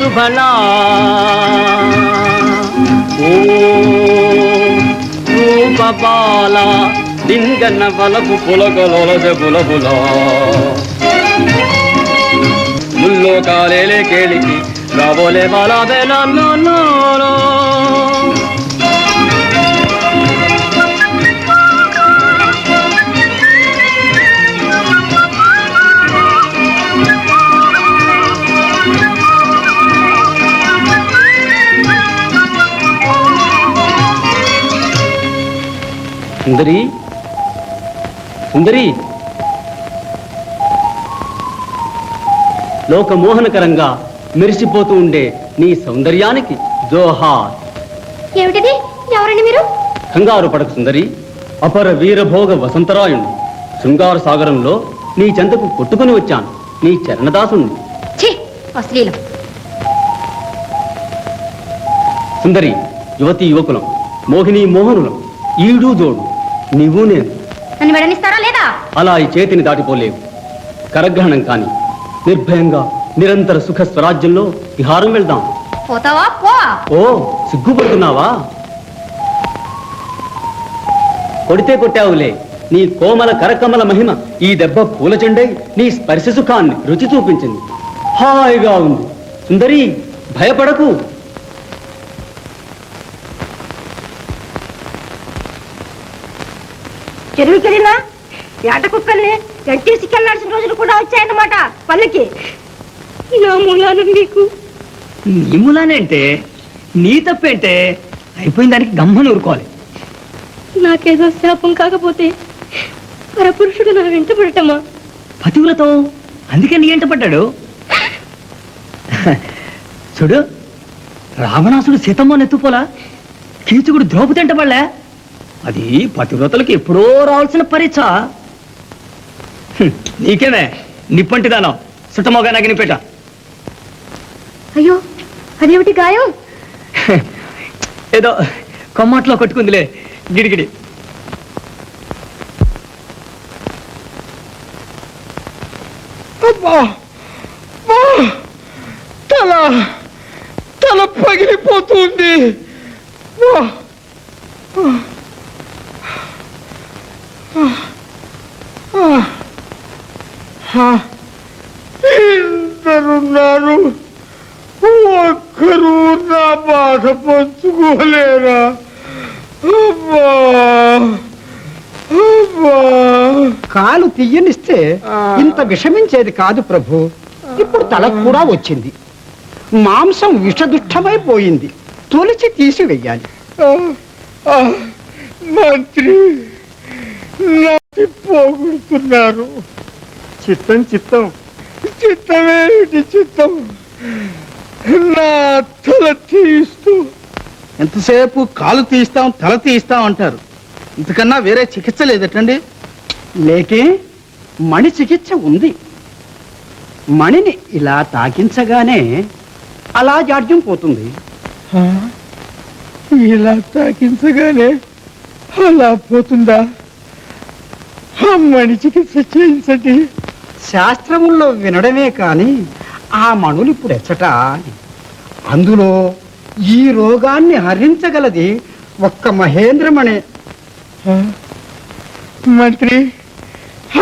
శుభళా ఓ రూపబాల లింగన వలపు పులగలొలజ బులబుల ముల్లో కాలేలే కేళికి రాబోలే బాల బెల సుందరి సుందరి లోకమోహనకరంగా మెరిసిపోతూ ఉండే నీ సౌందర్యానికి జోహార్. ఏమిటిది? ఎవరండి మీరు? కంగారు పడకు సుందరి, అపర వీరభోగ వసంతరాయుణ్ణి. శృంగార సాగరంలో నీ చెంతకు కొట్టుకుని వచ్చాను, నీ చరణదాసుణ్ణి. అశ్లీలం. సుందరి, యువతి యువకులం, మోహిని మోహనులం, ఈడు జోడు నీవు నేను. నన్ను వెడనిస్తారా లేదా? అలా ఈ చేతిని దాటిపోలేవు. కరగ్రహణం కాని నిర్భయంగా నిరంతర సుఖ స్వరాజ్యంలో విహారం వెళ్దాం. పోతావా? పో. ఓ, సిగ్గుపడుతున్నావా? కొడితే కొట్టావులే, నీ కోమల కరకమల మహిమ ఈ దెబ్బ పూల చెండై నీ స్పర్శ సుఖాన్ని రుచి చూపించింది. హాయిగా ఉంది. సుందరి, భయపడకు. చెరువుకెళ్ళినా ఏట కుక్కల్ని గంటేసికెళ్లాల్సిన రోజులు కూడా వచ్చాయన్నమాట పల్లెకి. నా మూలాన నీకు. నీ మూలానేంటే? నీ తప్పేంటే? అయిపోయిన దానికి గమ్మని ఊరుకోవాలి. నాకేదో శాపం కాకపోతే పరపురుషుడు నా వెంట పడటమా? పతివ్రతం, అందుకే నీ వెంట పడ్డాడు. చూడు, రావణాసుడు సీతమ్మ నెత్తుపోలా, కీచుకుడు ద్రౌపది వెంట పడలే. అది పతివ్రతలకు ఎప్పుడో రావాల్సిన పరీక్ష. నీకేమే నిప్పంటిదానం సుట్టమోగా నగినిపేట. అయ్యో, అదేమిటి గాయం? ఏదో కొమ్మట్లో కొట్టుకుందిలే, గిడిగిడి. తల తల పగిలిపోతుంది. ఇందరున్నారు, ఒక్కరూ నా బాధ పంచుకోలేరా? కాలు తీయనిస్తే ఇంత విషమించేది కాదు ప్రభు. ఇప్పుడు తల కూడా వచ్చింది, మాంసం విషదుష్టమైపోయింది, తొలిచి తీసివెయ్యాలి. మంత్రి నాటి పోగొడుతున్నారు. చిత్తం చిత్తం చిత్తమేమిటి చిత్తం? నా తల తీస్తూ ఎంతసేపు కాలు తీస్తాం తల తీస్తాం అంటారు, ఇంతకన్నా వేరే చికిత్స లేదటండి? లేకే మణి చికిత్స ఉంది. మణిని ఇలా తాకించగానే అలా జాడ్యం పోతుంది. ఇలా తాకించగానే అలా పోతుందా? అమ్మని చికిత్స చేయించండి. శాస్త్రముల్లో వినడమే కాని ఆ మణులు ఇప్పుడు ఎచ్చట. అందులో ఈ రోగాన్ని హరించగలది ఒక్క మహేంద్రమణి. మంత్రి,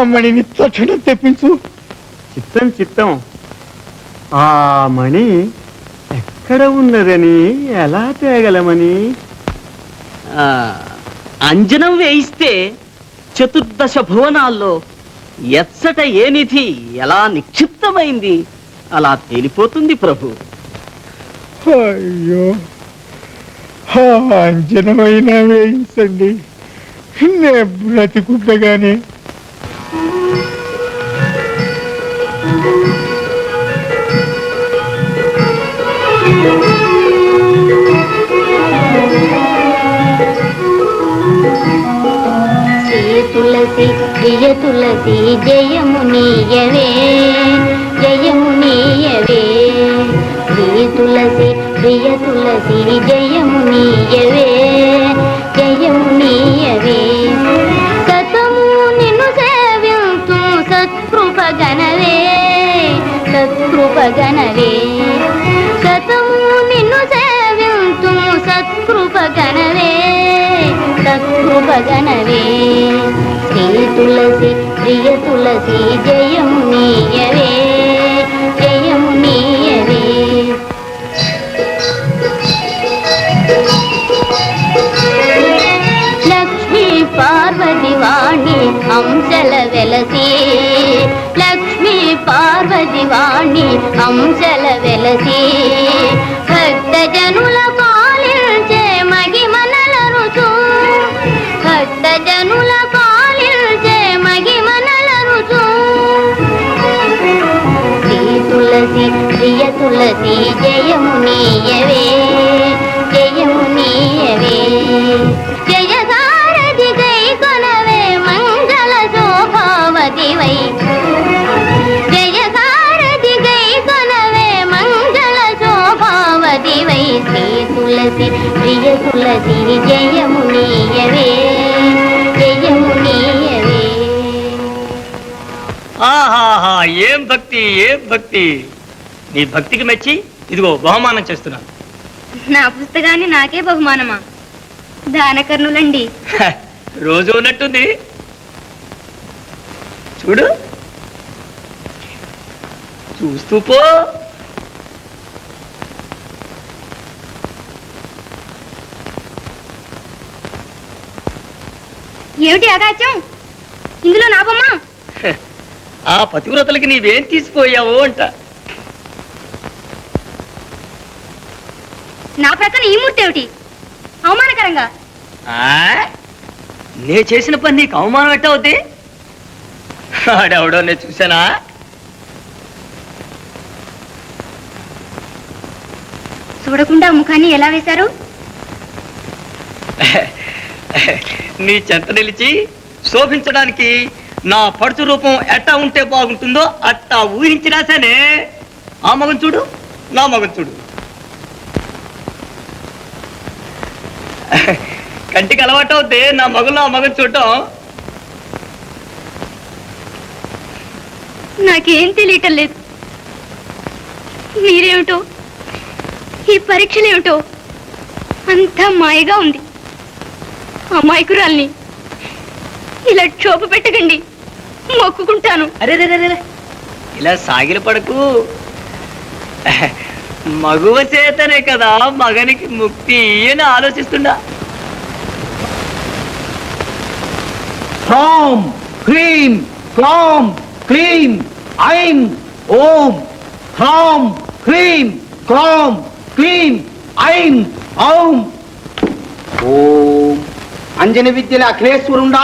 అమ్మణిని తక్షణం తెప్పించు. చిత్తం చిత్తం. ఆ మణి ఎక్కడ ఉన్నదని ఎలా తేగలమని? అంజనం వేయిస్తే చతుర్దశ భువనాల్లో ఎచ్చట ఏ నిధి ఎలా నిక్షిప్తమైంది అలా తేలిపోతుంది ప్రభు. అయ్యో, అంజనమైనా వేయించండి, నే బ్రతికుండగానే. తులసి ప్రియ తులసి జయమునీయవే జయమునీయవే. శ్రీ తులసి ప్రియ తులసి జయమునీయవే జయమునీయవే. సతము నిన్ను సేవ్యంతు సత్కృపగణవే సత్కృపగణవే. తులసి ప్రియ తులసి జయము నీయవే జయము నీయవే. లక్ష్మీ పార్వతి వాణి అంశల వెలసి లక్ష్మీ పార్వతి వాణి అంశల వెలసి భక్త జనుల పాలించే మగిమనల రుచు భక్త జనుల పాలించే మగిమనల రుచు. శ్రీ తులసి ప్రియ తులసి జయము నీయవే జయము నీయవే. జయ సారథి గై కొనవే మంగళ శోభావతివై జయ సారథి గై కొనవే మంగళ శోభావతివై. శ్రీ తులసి ప్రియ తులసి జయము నీయవే జయము నీయవే. ఆహాహా, ఏం భక్తి ఏం భక్తి! నీ భక్తికి మెచ్చి ఇదిగో బహుమానం చేస్తున్నాను. నా పుస్తకాన్ని నాకే బహుమానమా? దానకర్ణులండి. హ, రోజు ఉన్నట్టుంది. చూడు, చూస్తూ పో. ఏమిటి ఆకాశం? ఇందులో నా బొమ్మ? హ, ఆ పతివ్రతలకి నీవేం తీసిపోయావు అంట. నా ప్రక్కన ఈ మూర్తి ఏమిటి? అవమానకరంగా. ఆ, నే చేసిన పని నీకు అవమానం ఎట్టవుద్ది? ఆడెవడో నేను చూసానా? చూడకుండా ముఖాన్ని ఎలా వేశారు? నీ చెంత నిలిచి శోభించడానికి నా పడుచు రూపం ఎట్టా ఉంటే బాగుంటుందో అట్టా ఊహించినా సరే. ఆ మగం చూడు, నా మగం చూడు. కంటికి అలవాటు అవుతే నా మగలు ఆ మగం చూడటం. నాకేం తెలియటం లేదు. మీరేమిటో, ఈ పరీక్షలేమిటో అంతా మాయగా ఉంది. అమాయకురాల్ని ఇలా క్షోభ పెట్టకండి, మొక్కుకుంటాను. అరే ఇలా సాగిల పడకు. మగువ చేతనే కదా మగనికి ముక్తి అని ఆలోచిస్తుండా. హ్రాం హ్రీం క్లాం క్లీం ఐం ఓం. హ్రాం హ్రీం క్లాం క్లీం ఐం ఔం. ఓం అంజని విద్యల అఖిలేశ్వరుండా,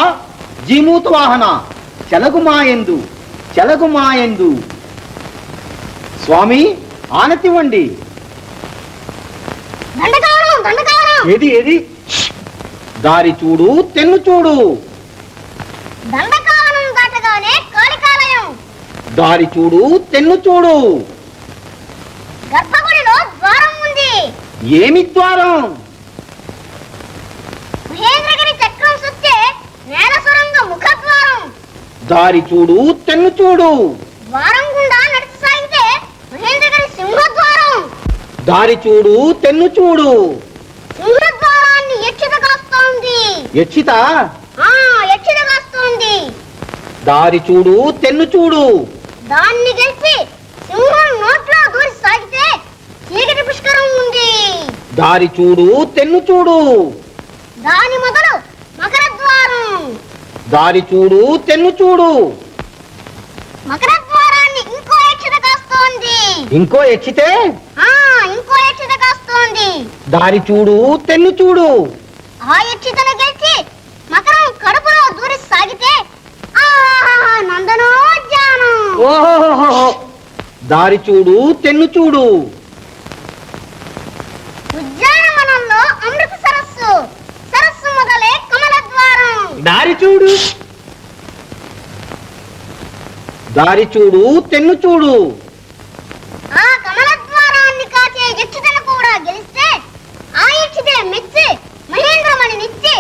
జీమూత వాహన, చెలగుమాయందు చెలగుమాయందు. స్వామి ఆనతివ్వండి. ఏది ఏది? దారి చూడు తెన్ను చూడు. దండకావనం దాటగానే కాళికాలయం. దారి చూడు తెన్ను చూడు. గర్భగుడిలో ద్వారం ఉంది. ఏమి ద్వారం? మహేంద్రగిరి చక్రం సుత్తే నేల సొరంగ ముఖద్వారం. దారి చూడు తెన్ను చూడు. ద్వారం గుండా నడిచి సాగితే మహేంద్రగిరి సింహద్వారం. దారి చూడు తెన్ను చూడు. సింహద్వారాన్ని యక్షిత కాస్తోంది. యక్షిత? యక్షిత కాస్తోంది. దారి చూడు తెన్ను చూడు. దాన్ని గెలిచి సింహం నోట్లో దూరి సాగితే చీకటి పుష్కరం ఉంది. దారి చూడు తెన్ను చూడు. దాని మొదలు మకర ద్వారం. దారి చూడు తెన్ను చూడు. మకర ద్వారాన్ని ఇంకో యక్షిత కాస్తోంది. ఇంకో యక్షితే? ఇంకో యక్షిత కాస్తోంది. దారి చూడు తెన్ను చూడు. ఆ యక్షితను గెలిచి మకరం కడుపులో దూరి సాగితే నందనోద్యానం. ఓహో, దారి చూడు తెన్ను చూడు. ఉద్యానవనంలో అమృత సరస్సు. సరస్సు మొదలే కమల ద్వారం. దారి చూడు. దారి చూడు తెన్ను చూడు. ఆ కమల ద్వారాన్ని కాచే యక్షితను కూడా గెలిస్తే ఆ యక్షితే మెచ్చి మహేంద్రమణినిచ్చి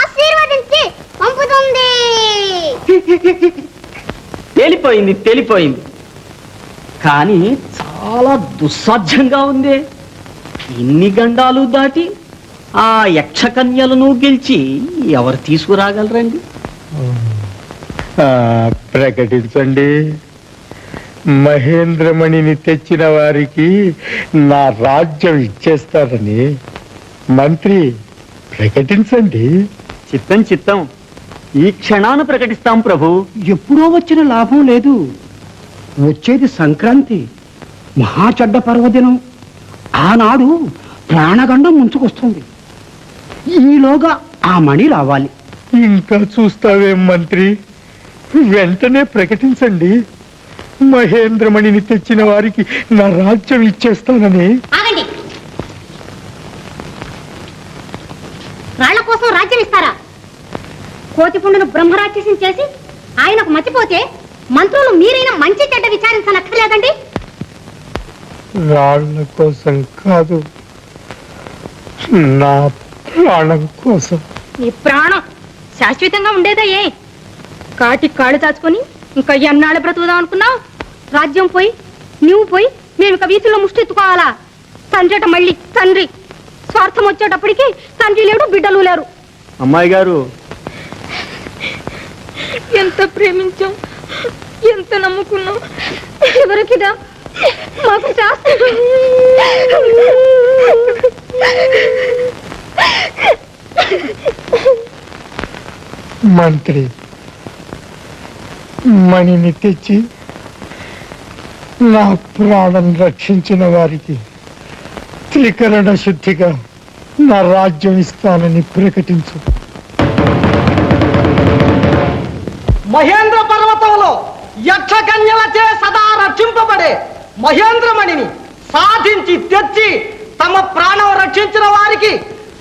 ఆశీర్వదించి పంపుతుంది. తేలిపోయింది తేలిపోయింది. కానీ చాలా దుస్సాధ్యంగా ఉంది. ఇన్ని గండాలు దాటి ఆ యక్షకన్యలను గెలిచి ఎవరు తీసుకురాగలరండి? ప్రకటించండి. మహేంద్రమణిని తెచ్చిన వారికి నా రాజ్యం ఇచ్చేస్తారని మంత్రి ప్రకటించండి. చిత్తం చిత్తం, ఈ క్షణాన ప్రకటిస్తాం ప్రభు. ఎప్పుడో వచ్చిన లాభం లేదు. వచ్చేది సంక్రాంతి, మహా చెడ్డ పర్వదినం. ఆనాడు ప్రాణగండం ముంచుకొస్తుంది. ఈలోగా ఆ మణి రావాలి. ఇంకా చూస్తావేం మంత్రి, వెంటనే ప్రకటించండి. మహేంద్రమణిని తెచ్చిన వారికి నా రాజ్యం ఇచ్చేస్తానని. ఆగండి. రాళ్ల కోసం రాజ్యం ఇస్తారా? కోతిపుండును బ్రహ్మరాక్షసం చేసి ఆయనకు మర్చిపోతే మంత్రులు మీరైనా మంచి చెడ్డ విచారించనక్కర్లేదండి. రాళ్ల కోసం కాదు, నా ప్రాణం కోసం. నీ ప్రాణం శాశ్వతంగా ఉండేదా? ఏ కాటి కాళ్ళు దాచుకొని ఇంకా ఎన్నాళ్ళు బ్రతుకుదాం అనుకున్నావు? రాజ్యం పోయి నువ్వు పోయి మేము ఇక వీధుల్లో ముష్టెత్తుకోవాలా? తండ్రిట మళ్ళీ తండ్రి, స్వార్థం వచ్చేటప్పటికి తండ్రి లేడు, బిడ్డలు లేరు. అమ్మాయి గారు, ఎంత ప్రేమించాం, ఎంత నమ్ముకున్నాం. ఎవరికిదా మాకు శాస్త్రం. మంత్రి, మణిని తెచ్చి నా ప్రాణం రక్షించిన వారికి త్రికరణ శుద్ధిగా నా రాజ్యం ఇస్తానని ప్రకటించు. మహేంద్ర పర్వతంలో యక్షకన్యలచే సదా రక్షింపబడే మహేంద్రమణిని సాధించి తెచ్చి తమ ప్రాణం రక్షించిన వారికి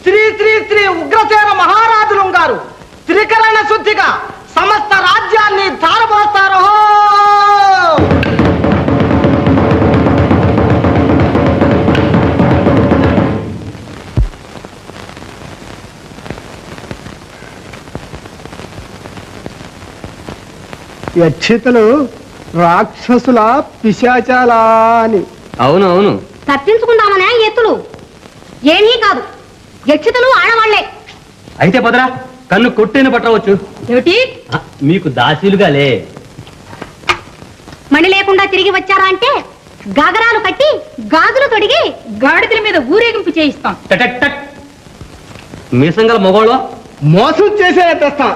శ్రీ శ్రీ శ్రీ ఉగ్రసేన మహారాజులు గారు త్రికరణ శుద్ధిగా సమస్త రాజ్యాన్ని ధారపోస్తారు. యక్షితలు రాక్షసుల పిశాచాలా అని. అవును అవును, తప్పించుకుందామనే ఎత్తులు ఏమీ కాదు. యక్షితలు ఆడవాళ్లే. అయితే పదరా, కన్ను కొట్టేను పట్టవచ్చు. ఏమిటి? మీకు దాసీలుగాలే. మణి లేకుండా తిరిగి వచ్చారా అంటే గాగరాలు కట్టి గాజులు తొడిగి గాడిదల మీద ఊరేగింపు చేయిస్తాం. టక్ టక్. మీసంగల మొగోళ్ళు మోసం చేసే తెస్తాం.